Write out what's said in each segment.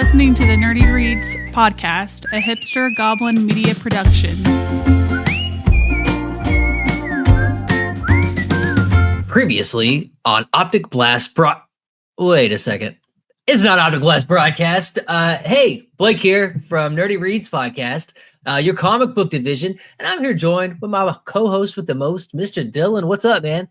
listening to the Nerdy Reads podcast, a hipster goblin media production. Previously on Optic Blast Wait a second. It's not Optic Blast Broadcast. Hey, Blake here from Nerdy Reads podcast, your comic book division, and I'm here joined with my co-host with the most, Mr. Dylan. What's up, man?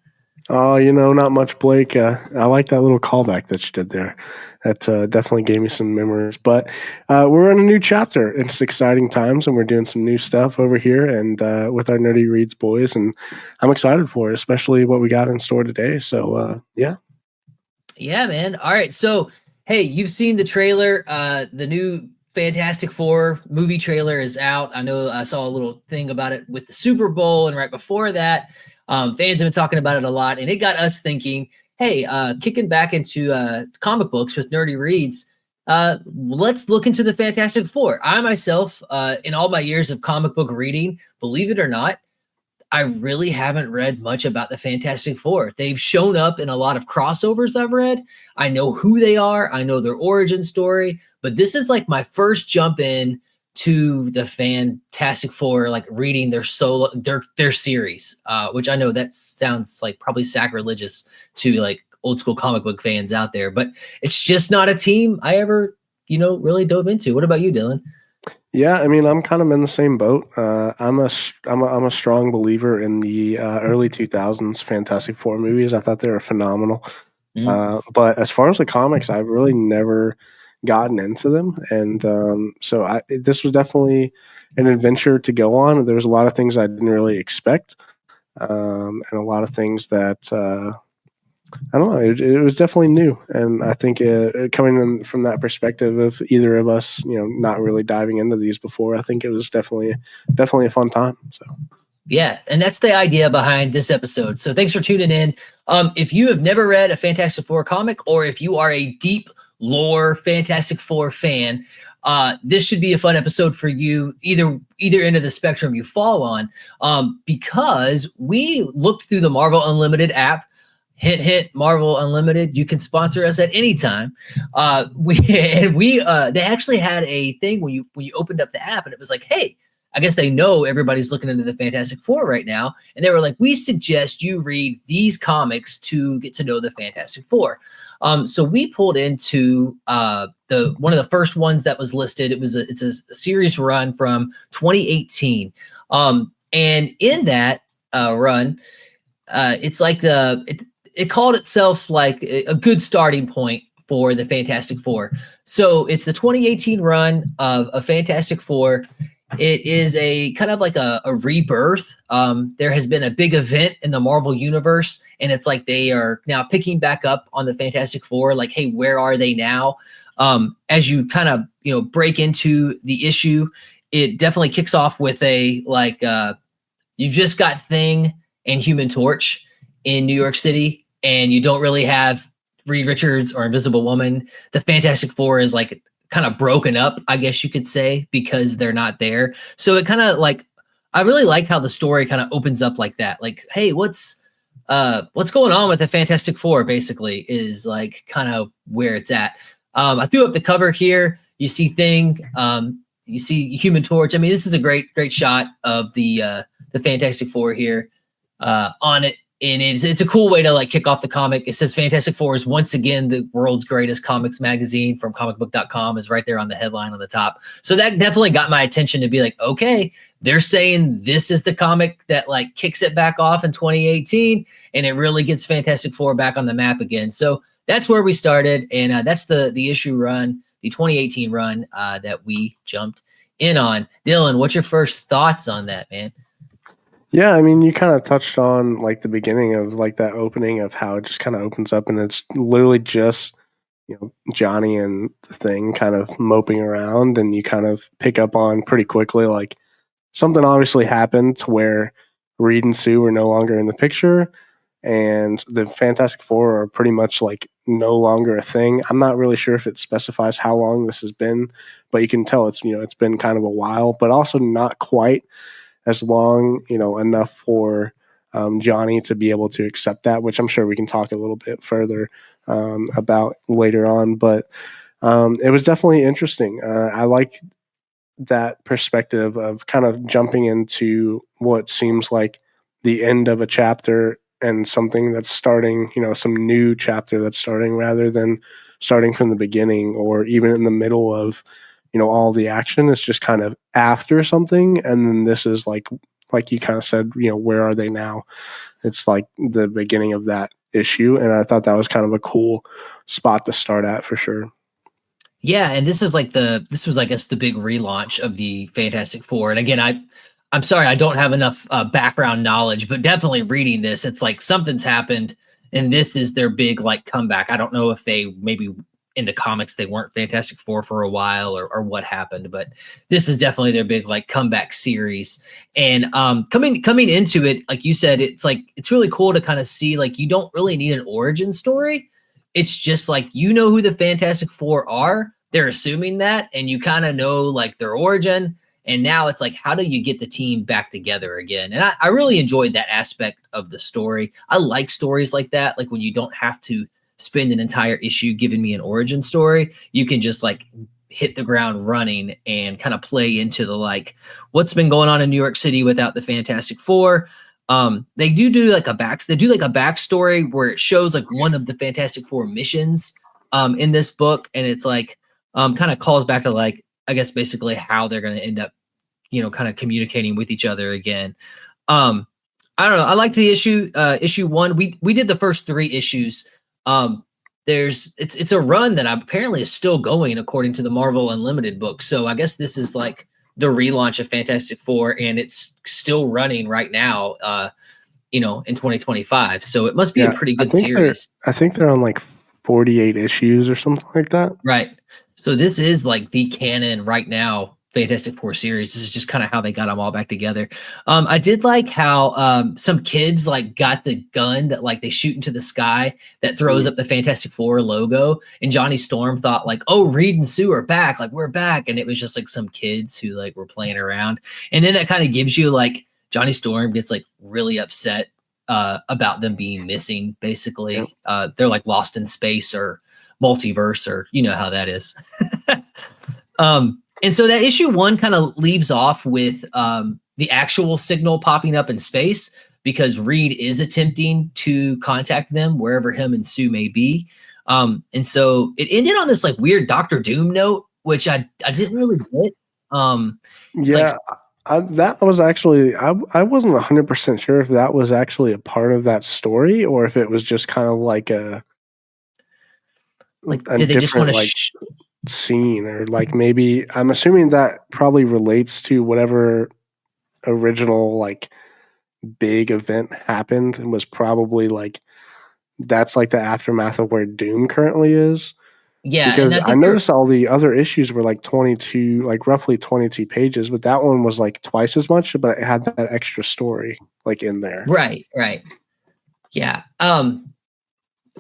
Oh, not much, Blake. I like that little callback that you did there. That definitely gave me some memories. But we're in a new chapter. It's exciting times, and we're doing some new stuff over here and with our Nerdy Reads boys, and I'm excited for it, especially what we got in store today. So, yeah. Yeah, man. All right. So, hey, you've seen the trailer. The new Fantastic Four movie trailer is out. I know I saw a little thing about it with the Super Bowl, and right before that, fans have been talking about it a lot, and it got us thinking, hey, kicking back into comic books with Nerdy Reads, let's look into the Fantastic Four. I myself, in all my years of comic book reading, believe it or not, I really haven't read much about the Fantastic Four. They've shown up in a lot of crossovers I've read. I know who they are. I know their origin story, but this is like my first jump in to the Fantastic Four, like reading their solo, their series, which I know that sounds like probably sacrilegious to like old school comic book fans out there, but it's just not a team I ever, really dove into. What about you, Dylan? Yeah, I mean, I'm kind of in the same boat. I'm a strong believer in the early 2000s Fantastic Four movies. I thought they were phenomenal. But as far as the comics, I've really never gotten into them, and so this was definitely an adventure to go on. There was a lot of things I didn't really expect, and a lot of things that I don't know. It was definitely new, and I think coming in from that perspective of either of us, not really diving into these before, I think it was definitely a fun time. So. Yeah, and that's the idea behind this episode. So thanks for tuning in. If you have never read a Fantastic Four comic, or if you are a deep lore Fantastic Four fan, this should be a fun episode for you, either end of the spectrum you fall on, because we looked through the Marvel Unlimited app. Hint, hint, Marvel Unlimited. You can sponsor us at any time. They actually had a thing when you opened up the app, and it was like, hey, I guess they know everybody's looking into the Fantastic Four right now, and they were like, we suggest you read these comics to get to know the Fantastic Four. So we pulled into one of the first ones that was listed. It's a series run from 2018, and in that run, it's like it called itself like a good starting point for the Fantastic Four. So it's the 2018 run of a Fantastic Four. It is a kind of like a rebirth. There has been a big event in the Marvel universe, and it's like they are now picking back up on the Fantastic Four. Like, hey, where are they now? As you kind of break into the issue, it definitely kicks off with you've just got Thing and Human Torch in New York City, and you don't really have Reed Richards or Invisible Woman. The Fantastic Four is like kind of broken up, I guess you could say, because they're not there. So it kind of I really like how the story kind of opens up like that. Like, hey, what's going on with the Fantastic Four basically is like kind of where it's at. I threw up the cover here. You see Thing, you see Human Torch. I mean, this is a great shot of the Fantastic Four here on it. And it's a cool way to like kick off the comic. It says Fantastic Four is once again the world's greatest comics magazine from comicbook.com is right there on the headline on the top. So that definitely got my attention to be like, okay, they're saying this is the comic that like kicks it back off in 2018, and it really gets Fantastic Four back on the map again. So that's where we started, and that's the issue run, the 2018 run that we jumped in on. Dylan, what's your first thoughts on that, man? Yeah, I mean, you kind of touched on like the beginning of like that opening of how it just kind of opens up, and it's literally just Johnny and the Thing kind of moping around, and you kind of pick up on pretty quickly like something obviously happened to where Reed and Sue are no longer in the picture, and the Fantastic Four are pretty much like no longer a thing. I'm not really sure if it specifies how long this has been, but you can tell it's it's been kind of a while, but also not quite as long, enough for Johnny to be able to accept that, which I'm sure we can talk a little bit further about later on. But It was definitely interesting. I like that perspective of kind of jumping into what seems like the end of a chapter and something that's starting, some new chapter that's starting rather than starting from the beginning or even in the middle of, all the action. It's just kind of after something. And then this is like you kind of said, where are they now? It's like the beginning of that issue. And I thought that was kind of a cool spot to start at for sure. Yeah, and this was, I guess, the big relaunch of the Fantastic Four. And again, I'm sorry, I don't have enough background knowledge, but definitely reading this, it's like something's happened, and this is their big like comeback. I don't know if they maybe in the comics they weren't Fantastic Four for a while or what happened, but this is definitely their big like comeback series. And coming into it, like you said, it's really cool to kind of see like you don't really need an origin story. It's just like who the Fantastic Four are. They're assuming that, and you kind of know like their origin. And now it's like, how do you get the team back together again? And I really enjoyed that aspect of the story. I like stories like that, like when you don't have to spend an entire issue giving me an origin story. You can just like hit the ground running and kind of play into the like what's been going on in New York City without the Fantastic Four. They do like a backstory where it shows like one of the Fantastic Four missions in this book, and it's like kind of calls back to like I guess basically how they're going to end up kind of communicating with each other again. I don't know, I liked the issue 1. We did the first 3 issues. It's a run that apparently is still going according to the Marvel Unlimited book, so I guess this is like the relaunch of Fantastic Four, and it's still running right now, in 2025. So it must be a pretty good series. I think they're on like 48 issues or something like that. Right. So this is like the canon right now Fantastic Four series. This is just kind of how they got them all back together. I did like how some kids like got the gun that like they shoot into the sky that throws up the Fantastic Four logo, and Johnny Storm thought like, oh, Reed and Sue are back, like we're back, and it was just like some kids who like were playing around, and then that kind of gives you like Johnny Storm gets like really upset about them being missing. Basically, they're like lost in space or multiverse, or how that is. And so that issue 1 kind of leaves off with the actual signal popping up in space because Reed is attempting to contact them wherever him and Sue may be. And so it ended on this like weird Doctor Doom note, which I didn't really get. That was actually, I wasn't 100% sure if that was actually a part of that story or if it was just kind of like a did they just want to scene, or like maybe I'm assuming that probably relates to whatever original like big event happened and was probably like that's like the aftermath of where Doom currently is. Yeah, because I noticed all the other issues were like 22, like roughly 22 pages, but that one was like twice as much, but it had that extra story like in there. Right. Yeah.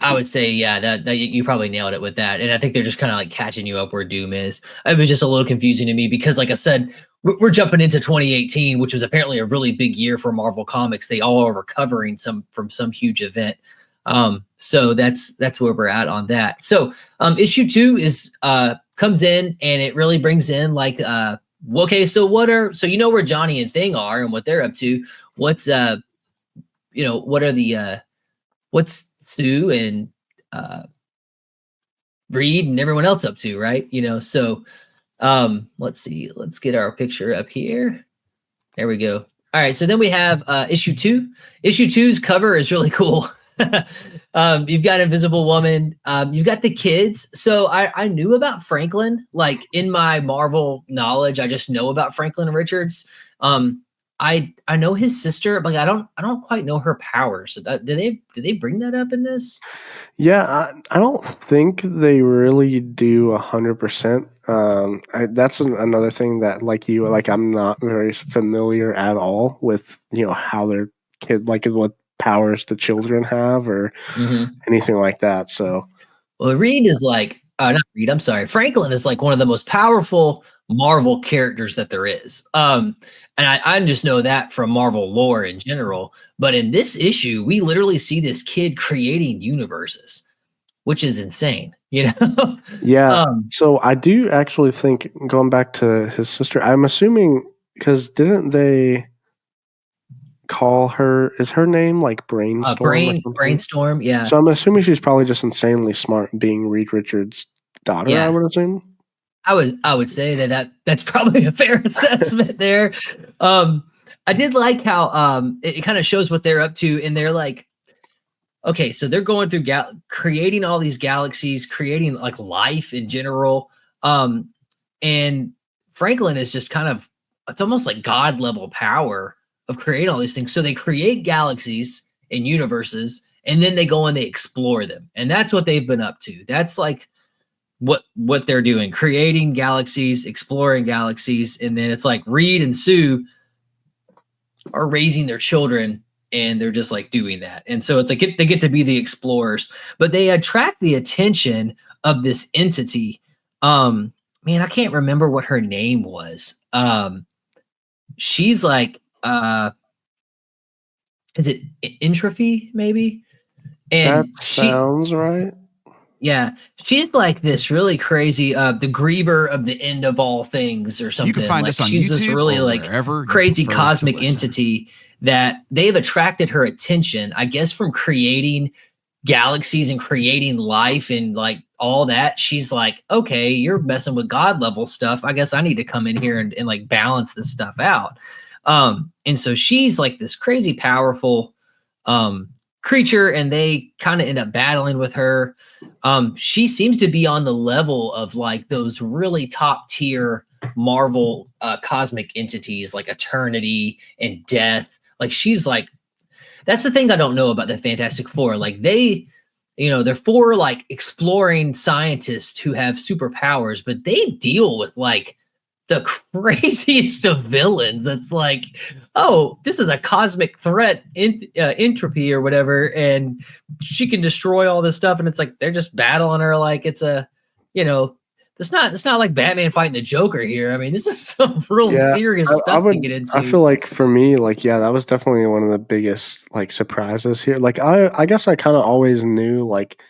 I would say, yeah, that you probably nailed it with that. And I think they're just kind of like catching you up where Doom is. It was just a little confusing to me because, like I said, we're jumping into 2018, which was apparently a really big year for Marvel Comics. They all are recovering from some huge event. So that's where we're at on that. So issue 2 is comes in and it really brings in like okay, so where Johnny and Thing are and what they're up to. What's what's Sue and Reed and everyone else up to, right? So let's see, let's get our picture up here. There we go. All right, so then we have issue 2. Issue 2's cover is really cool. You've got Invisible Woman, you've got the kids. So I knew about Franklin, like in my Marvel knowledge, I just know about Franklin Richards. I know his sister, but I don't quite know her powers. So did they bring that up in this? Yeah, I don't think they really do 100%. That's another thing that I'm not very familiar at all with how their kid, like what powers the children have or anything like that. So, well, Reed is like not Reed. I'm sorry, Franklin is like one of the most powerful Marvel characters that there is. And I just know that from Marvel lore in general. But in this issue, we literally see this kid creating universes. which is insane, you know? Yeah. So I do actually think, going back to his sister, I'm assuming, because didn't they call her, is her name like Brainstorm or something? Brainstorm, yeah. So I'm assuming she's probably just insanely smart, being Reed Richards' daughter, Yeah. I would assume. I would say that's probably a fair assessment there. I did like how it kind of shows what they're up to, and they're like, okay, so they're going through creating all these galaxies, creating like life in general. And Franklin is just kind of, it's almost like God level power of creating all these things. So they create galaxies and universes, and then they go and they explore them. And that's what they've been up to. That's like what they're doing, creating galaxies, exploring galaxies. And then it's like Reed and Sue are raising their children, and they're just like doing that. And so it's like they get to be the explorers, but they attract the attention of this entity. Man, I can't remember what her name was. She's like, is it Entropy maybe? And that sounds right. Yeah, she's like this really crazy, the griever of the end of all things or something. You can find like, us on she's YouTube this really like crazy cosmic entity that they've attracted her attention, I guess, from creating galaxies and creating life and like all that. She's like, okay, you're messing with God level stuff. I guess I need to come in here and like balance this stuff out. And so she's like this crazy powerful creature, and they kind of end up battling with her. She seems to be on the level of like those really top tier Marvel cosmic entities like Eternity and Death. Like she's like, that's the thing I don't know about the Fantastic Four. Like they, you know, they're four like exploring scientists who have superpowers, but they deal with like the craziest of villains. That's like, oh, this is a cosmic threat, Entropy or whatever, and she can destroy all this stuff. And it's like they're just battling her like it's a, you know, it's not like Batman fighting the Joker here. I mean, this is some real serious stuff to get into. I feel like for me, like, yeah, that was definitely one of the biggest like surprises here. Like I guess I kind of always knew, like,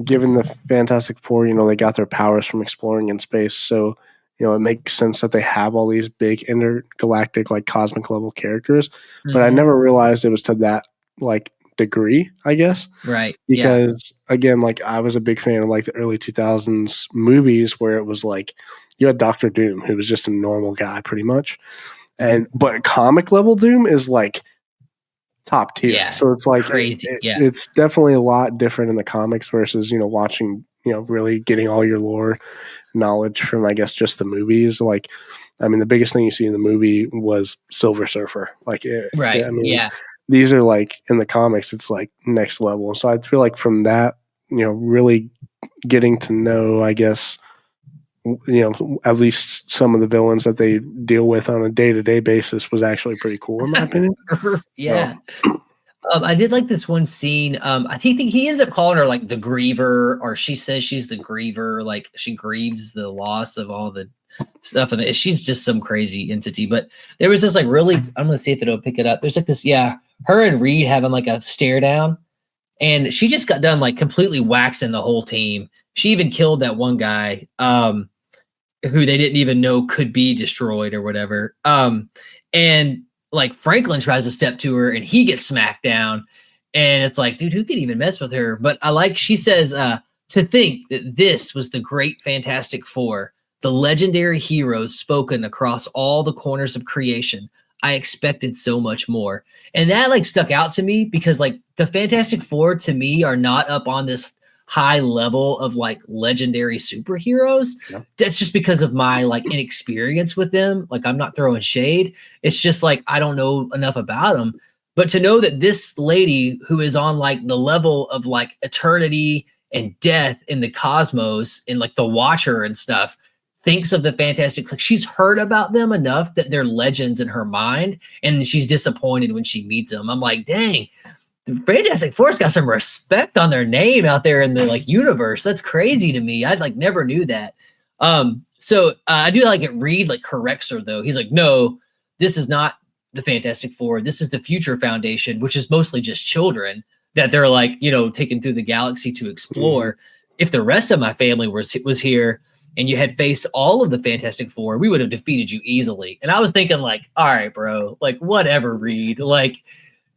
given the Fantastic Four, you know, they got their powers from exploring in space. So, you know, it makes sense that they have all these big intergalactic, like cosmic level characters. Mm-hmm. But I never realized it was to that like degree, I guess. Right. Because again, like I was a big fan of like the early 2000s movies where it was like you had Doctor Doom, who was just a normal guy pretty much. But comic level Doom is like top tier. Yeah, so it's like crazy. It's definitely a lot different in the comics versus, you know, watching, you know, really getting all your lore knowledge from, I guess, just the movies. Like, I mean, the biggest thing you see in the movie was Silver Surfer. Like, right. I mean, these are like in the comics, it's like next level. So I feel like from that, you know, really getting to know, I guess, you know, at least some of the villains that they deal with on a day-to-day basis was actually pretty cool in my opinion. Yeah. So. I did like this one scene. I think he ends up calling her like the griever, or she says she's the griever. Like she grieves the loss of all the stuff, and she's just some crazy entity. But there was this like really, I'm gonna see if it'll pick it up. There's like this, her and Reed having like a stare down, and she just got done like completely waxing the whole team. She even killed that one guy, who they didn't even know could be destroyed or whatever. And like Franklin tries to step to her and he gets smacked down, and it's like, dude, who could even mess with her? But I like, she says, to think that this was the great Fantastic Four, the legendary heroes spoken across all the corners of creation. I expected so much more. And that like stuck out to me because like the Fantastic Four to me are not up on this high level of like legendary superheroes. Yeah. That's just because of my like inexperience with them. Like I'm not throwing shade. It's just like, I don't know enough about them, but to know that this lady who is on like the level of like Eternity and Death in the cosmos and like the Watcher and stuff thinks of the Fantastic, like she's heard about them enough that they're legends in her mind. And she's disappointed when she meets them. I'm like, dang, the Fantastic Four's got some respect on their name out there in the like universe. That's crazy to me. I like never knew that. So I do like it. Reed like corrects her though. He's like, no, this is not the Fantastic Four. This is the Future Foundation, which is mostly just children. that they're like, you know, taken through the galaxy to explore. If the rest of my family was here and you had faced all of the Fantastic Four, we would have defeated you easily. And I was thinking like, all right, bro, like whatever, Reed, like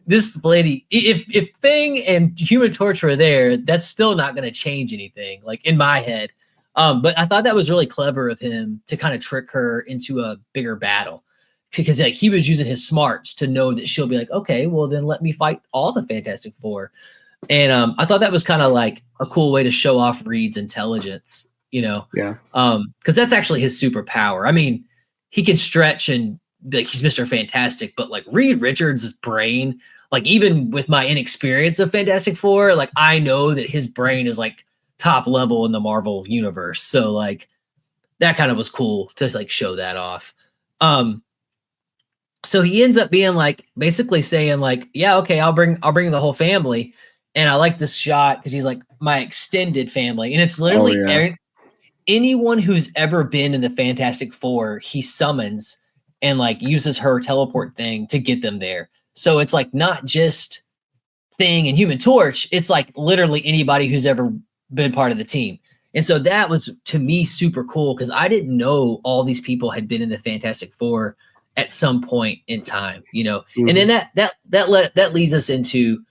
this lady, if Thing and Human Torch were there, that's still not going to change anything, like in my head. But I thought that was really clever of him to kind of trick her into a bigger battle, because like he was using his smarts to know that she'll be like, okay, well then let me fight all the Fantastic Four. And I thought that was kind of like a cool way to show off Reed's intelligence, you know? Yeah. Because that's actually his superpower. I mean, he can stretch and like he's Mr. Fantastic, but like Reed Richards' brain, like even with my inexperience of Fantastic Four, like I know that his brain is like top level in the Marvel universe. So like that kind of was cool to like show that off. So he ends up being like basically saying like, yeah, okay, I'll bring the whole family. And I like this shot because he's like my extended family. And it's literally anyone who's ever been in the Fantastic Four, he summons and like uses her teleport thing to get them there. So it's like not just Thing and Human Torch. It's like literally anybody who's ever been part of the team. And so that was to me super cool because I didn't know all these people had been in the Fantastic Four at some point in time, you know. And then that leads us into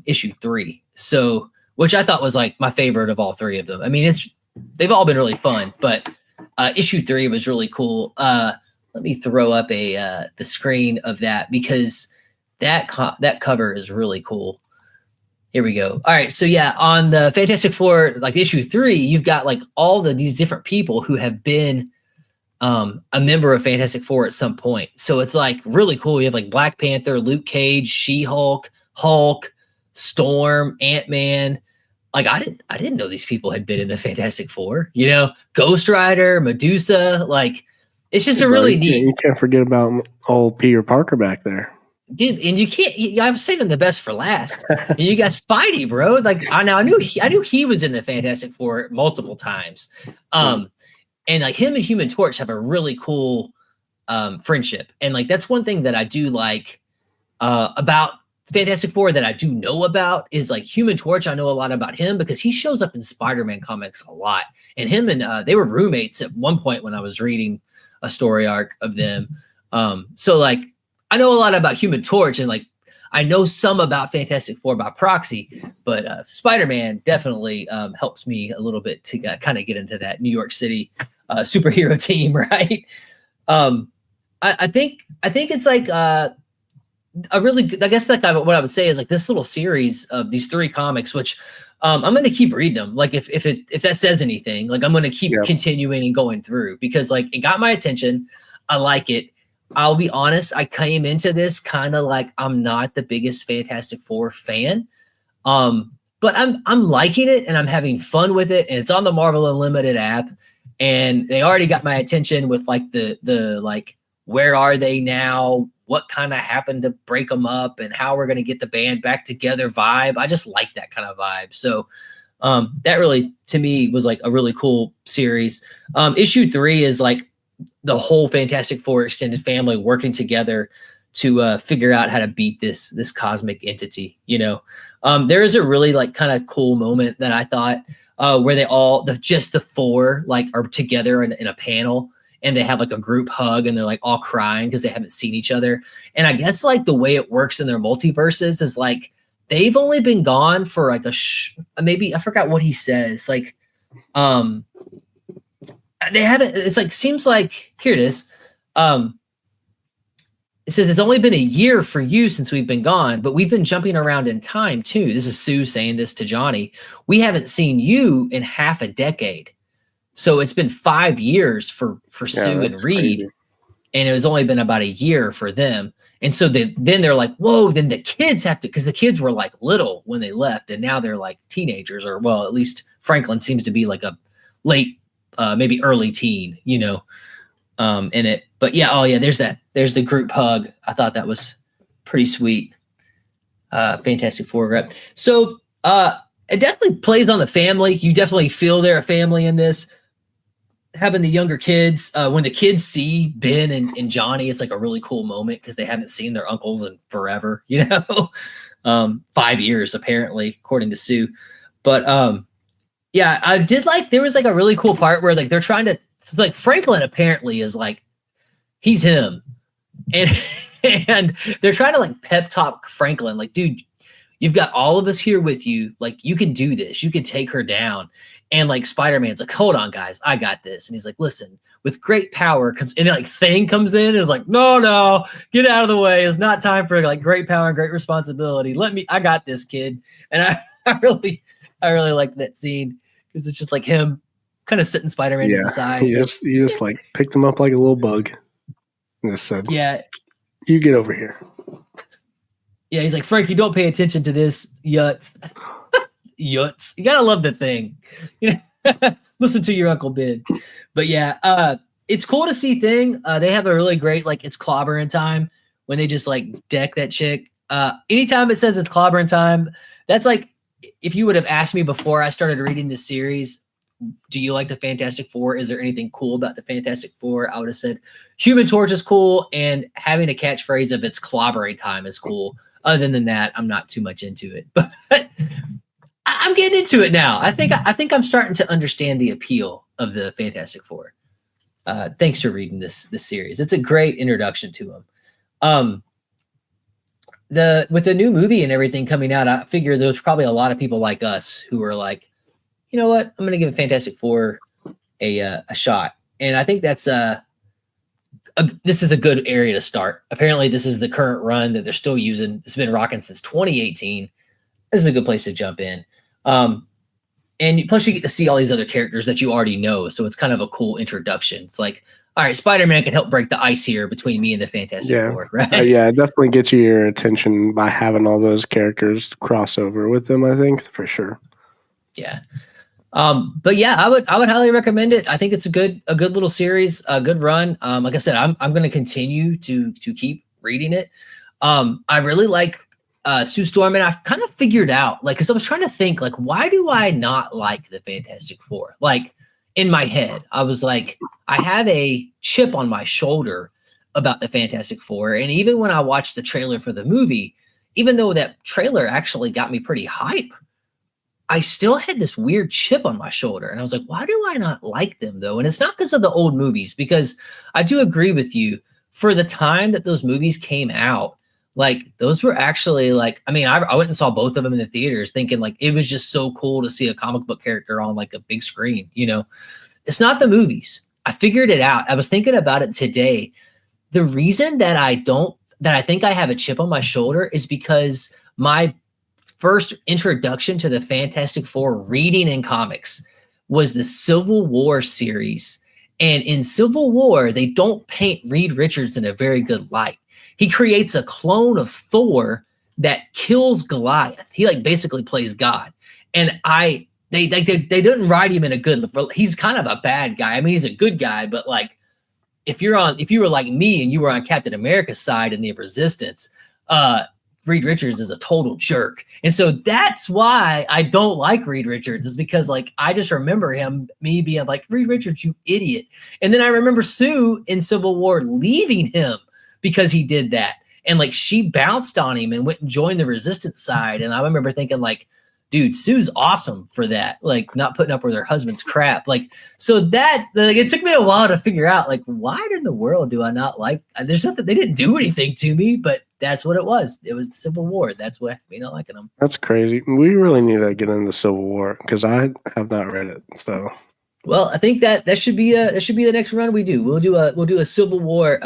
issue 3. So which I thought was like my favorite of all 3 of them. I mean, they've all been really fun, but issue 3 was really cool. Let me throw up the screen of that because that cover is really cool. Here we go. All right. So yeah, on the Fantastic Four, like issue 3, you've got like all these different people who have been a member of Fantastic Four at some point. So it's like really cool. You have like Black Panther, Luke Cage, She-Hulk, Hulk, Storm, Ant-Man. Like I didn't know these people had been in the Fantastic Four, you know, Ghost Rider, Medusa. Like it's just a really neat. You can't forget about old Peter Parker back there. Dude, and you can't. I'm saving the best for last. And you got Spidey, bro. Like I knew he was in the Fantastic Four multiple times. And like him and Human Torch have a really cool friendship, and like that's one thing that I do like about Fantastic Four that I do know about is like Human Torch. I know a lot about him because he shows up in Spider-Man comics a lot, and him and they were roommates at one point when I was reading a story arc of them. So like. I know a lot about Human Torch and like I know some about Fantastic Four by proxy, but Spider-Man definitely helps me a little bit to kind of get into that New York City superhero team, right? I think it's like a really good, I guess like what I would say is like this little series of these 3 comics, which I'm going to keep reading them. Like if that says anything, like I'm going to keep continuing and going through because like it got my attention. I like it. I'll be honest, I came into this kind of like I'm not the biggest Fantastic Four fan. But I'm liking it and I'm having fun with it. And it's on the Marvel Unlimited app. And they already got my attention with like the like, where are they now? What kind of happened to break them up and how we're going to get the band back together vibe. I just like that kind of vibe. So that really, to me, was like a really cool series. Issue 3 is like, the whole Fantastic Four extended family working together to figure out how to beat this cosmic entity. You know, there is a really like kind of cool moment that I thought where they all just the 4 like are together in a panel and they have like a group hug and they're like all crying because they haven't seen each other. And I guess like the way it works in their multiverses is like they've only been gone for like maybe I forgot what he says like they haven't, it's like, seems like, here it is. It says it's only been a year for you since we've been gone, but we've been jumping around in time too. This is Sue saying this to Johnny. We haven't seen you in half a decade. So it's been 5 years for Sue and Reed. Crazy. And it was only been about a year for them. And so then they're like, whoa, then the kids have to, because the kids were like little when they left. And now they're like teenagers or, well, at least Franklin seems to be like a late maybe early teen, you know, in it. But yeah, oh yeah, there's the group hug. I thought that was pretty sweet. Fantastic Four rep. So it definitely plays on the family. You definitely feel they're a family in this. Having the younger kids, when the kids see Ben and Johnny, it's like a really cool moment because they haven't seen their uncles in forever, you know? 5 years apparently, according to Sue. But yeah, I did like there was like a really cool part where like they're trying to like Franklin apparently is like he's him, and and they're trying to like pep talk Franklin, like, dude, you've got all of us here with you, like you can do this, you can take her down. And like Spider-Man's like, hold on, guys, I got this. And he's like, listen, with great power comes, and like Thing comes in and is like, no, get out of the way. It's not time for like great power and great responsibility. I got this, kid. And I really like that scene because it's just like him kind of sitting Spider-Man to the side. You just like picked him up like a little bug and just said, yeah, you get over here. Yeah, he's like, Frank, you don't pay attention to this, Yuts. Yuts. You gotta love the Thing. You know, listen to your Uncle Ben. But yeah, it's cool to see Thing. They have a really great, like, it's clobbering time when they just like deck that chick. Anytime it says it's clobbering time, that's like, if you would have asked me before I started reading this series, do you like the Fantastic Four? Is there anything cool about the Fantastic Four? I would have said Human Torch is cool, and having a catchphrase of it's clobbering time is cool. Other than that, I'm not too much into it, but I'm getting into it now. I think I'm starting to understand the appeal of the Fantastic Four. Thanks for reading this series. It's a great introduction to them. With the new movie and everything coming out, I figure there's probably a lot of people like us who are like, you know what, I'm going to give a Fantastic Four a shot. And I think that's this is a good area to start. Apparently, this is the current run that they're still using. It's been rocking since 2018. This is a good place to jump in. And plus, you get to see all these other characters that you already know. So it's kind of a cool introduction. It's like, all right, Spider-Man can help break the ice here between me and the Fantastic Four, right? Yeah, it definitely gets you your attention by having all those characters cross over with them, I think, for sure. Yeah. But yeah, I would highly recommend it. I think it's a good little series, a good run. Like I said, I'm going to continue to keep reading it. I really like Sue Storm, and I've kind of figured out, like, because I was trying to think, like, why do I not like the Fantastic Four? Like, in my head, I was like, I have a chip on my shoulder about the Fantastic Four, and even when I watched the trailer for the movie, even though that trailer actually got me pretty hype, I still had this weird chip on my shoulder. And I was like, why do I not like them, though? And it's not because of the old movies, because I do agree with you. For the time that those movies came out, like, those were actually, like, I mean, I went and saw both of them in the theaters thinking, like, it was just so cool to see a comic book character on, like, a big screen, you know? It's not the movies. I figured it out. I was thinking about it today. The reason that I think I have a chip on my shoulder is because my first introduction to the Fantastic Four reading in comics was the Civil War series. And in Civil War, they don't paint Reed Richards in a very good light. He creates a clone of Thor that kills Goliath. He like basically plays God. And they didn't write him in a good, he's kind of a bad guy. I mean, he's a good guy, but like if you were like me and you were on Captain America's side in the Resistance, Reed Richards is a total jerk. And so that's why I don't like Reed Richards, is because like I just remember me being like, Reed Richards, you idiot. And then I remember Sue in Civil War leaving him because he did that. And like she bounced on him and went and joined the Resistance side. And I remember thinking like, dude, Sue's awesome for that. Like not putting up with her husband's crap. Like, so that like, it took me a while to figure out like, why in the world do I not like, there's nothing, they didn't do anything to me, but that's what it was. It was the Civil War. That's what me not liking them. That's crazy. We really need to get into Civil War because I have not read it. So, well, I think that should be the next run we do. We'll do a Civil War,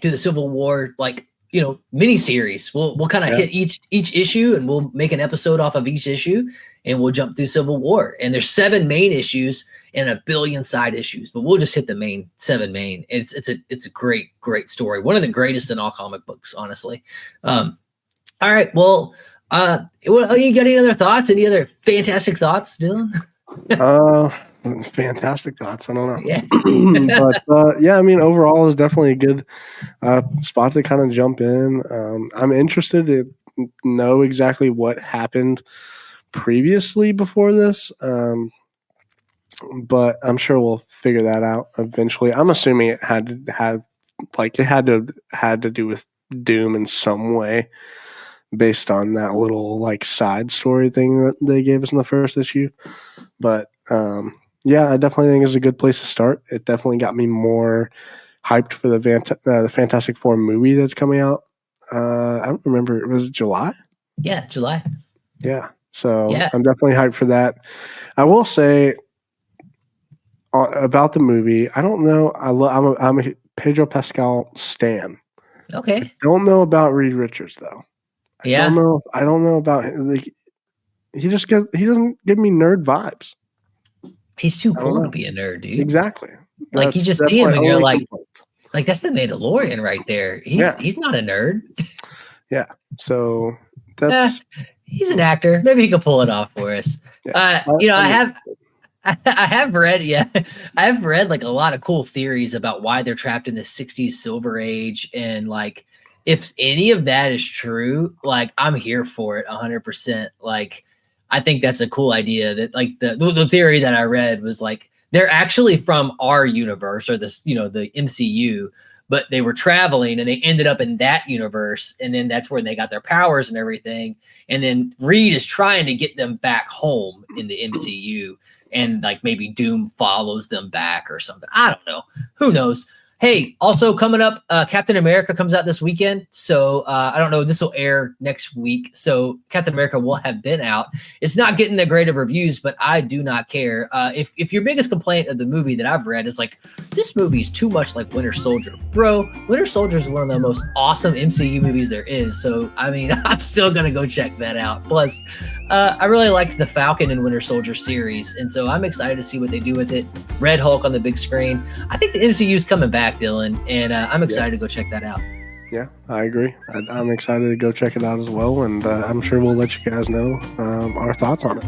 do the Civil War like, you know, mini series. We'll kind of hit each issue, and we'll make an episode off of each issue, and we'll jump through Civil War. And there's 7 main issues and a billion side issues, but we'll just hit the 7 main. It's a great story, one of the greatest in all comic books, honestly. All right, well, you got any other thoughts? Any other fantastic thoughts, Dylan? Fantastic thoughts. I don't know. Yeah. But yeah, I mean, overall is definitely a good spot to kind of jump in. I'm interested to know exactly what happened previously before this. But I'm sure we'll figure that out eventually. I'm assuming it had to do with Doom in some way. based on that little like side story thing that they gave us in the first issue. But yeah, I definitely think it's a good place to start. It definitely got me more hyped for the Fantastic Four movie that's coming out. I don't remember. Was it July? Yeah, July. Yeah. So Yeah. I'm definitely hyped for that. I will say about the movie, I don't know. I'm a Pedro Pascal stan. Okay. I don't know about Reed Richards though. I don't know about like, he doesn't give me nerd vibes. He's too cool to be a nerd, dude. Exactly. Like you just see him and you're like that's the Mandalorian right there. He's not a nerd. Yeah. So that's he's an actor. Maybe he could pull it off for us. Yeah. I have read like a lot of cool theories about why they're trapped in the 60s Silver Age, and like if any of that is true, like I'm here for it 100%. Like I think that's a cool idea. That like the theory that I read was like they're actually from our universe or this, the MCU, but they were traveling and they ended up in that universe, and then that's where they got their powers and everything. And then Reed is trying to get them back home in the MCU. And like maybe Doom follows them back or something. I don't know. Who knows? Hey, also coming up, Captain America comes out this weekend. So I don't know. This will air next week. So Captain America will have been out. It's not getting the great of reviews, but I do not care. If your biggest complaint of the movie that I've read is like, this movie is too much like Winter Soldier. Bro, Winter Soldier is one of the most awesome MCU movies there is. So, I mean, I'm still going to go check that out. Plus, I really liked the Falcon and Winter Soldier series. And so I'm excited to see what they do with it. Red Hulk on the big screen. I think the MCU is coming back, Dylan, and I'm excited to go check that out. Yeah, I agree. I'm excited to go check it out as well, and I'm sure we'll let you guys know our thoughts on it.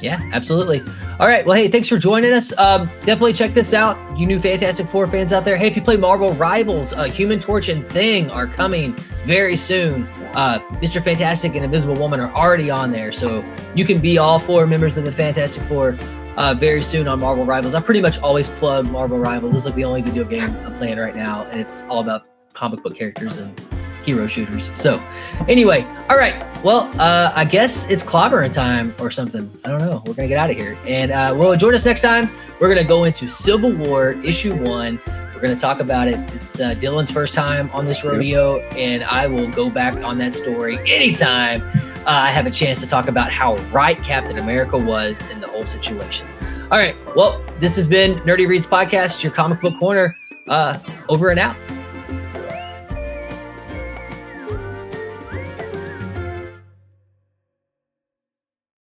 Yeah, absolutely. All right. Well, hey, thanks for joining us. Definitely check this out, you new Fantastic Four fans out there. Hey, if you play Marvel Rivals, Human Torch and Thing are coming very soon. Mr. Fantastic and Invisible Woman are already on there, so you can be all four members of the Fantastic Four very soon on Marvel Rivals. I pretty much always plug Marvel Rivals. This is like the only video game I'm playing right now, and it's all about comic book characters and hero shooters. So anyway, all right. Well, I guess it's clobbering time or something. I don't know. We're going to get out of here. And well, join us next time. We're going to go into Civil War issue 1. We're going to talk about it. It's Dylan's first time on this rodeo, and I will go back on that story anytime I have a chance to talk about how right Captain America was in the whole situation. All right. Well, this has been Nerdy Reads Podcast, your comic book corner. Over and out.